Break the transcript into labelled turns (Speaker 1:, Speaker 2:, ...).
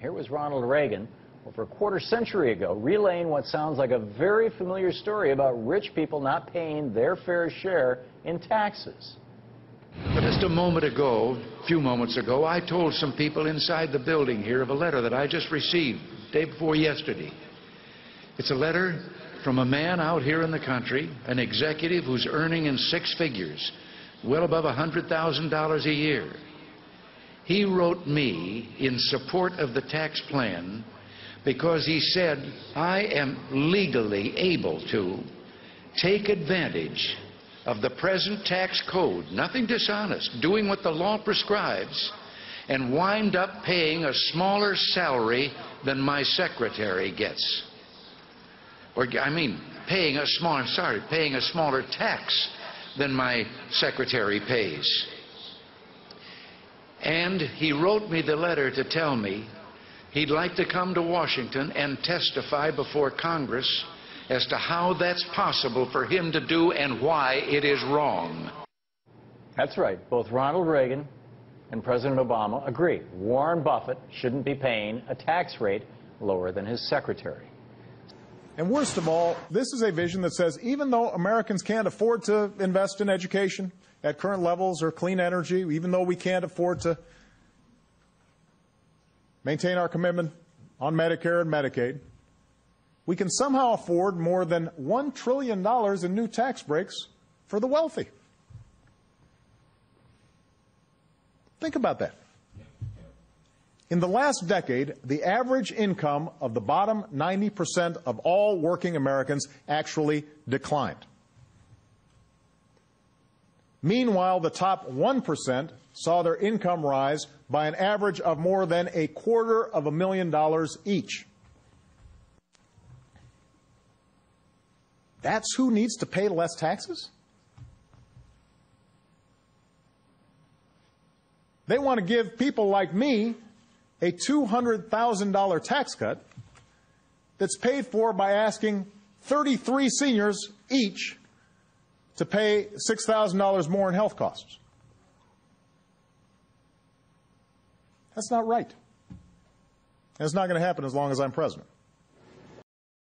Speaker 1: Here was Ronald Reagan over a quarter century ago relaying what sounds like a very familiar story about rich people not paying their fair share in taxes.
Speaker 2: But just a few moments ago, I told some people inside the building here of a letter that I just received day before yesterday. It's a letter from a man out here in the country, an executive who's earning in six figures, well above $100,000 a year. He wrote me in support of the tax plan because he said, I am legally able to take advantage of the present tax code, nothing dishonest, doing what the law prescribes, and wind up paying a smaller salary than my secretary gets. Paying a smaller tax than my secretary pays. And he wrote me the letter to tell me he'd like to come to Washington and testify before Congress as to how that's possible for him to do and why it is wrong.
Speaker 1: That's right. Both Ronald Reagan and President Obama agree Warren Buffett shouldn't be paying a tax rate lower than his secretary.
Speaker 3: And worst of all, this is a vision that says even though Americans can't afford to invest in education at current levels or clean energy, even though we can't afford to maintain our commitment on Medicare and Medicaid, we can somehow afford more than $1 trillion in new tax breaks for the wealthy. Think about that. In the last decade, the average income of the bottom 90% of all working Americans actually declined. Meanwhile, the top 1% saw their income rise by an average of more than $250,000 each. That's who needs to pay less taxes? They want to give people like me a $200,000 tax cut that's paid for by asking 33 seniors each to pay $6,000 more in health costs. That's not right. And it's not going to happen as long as I'm president.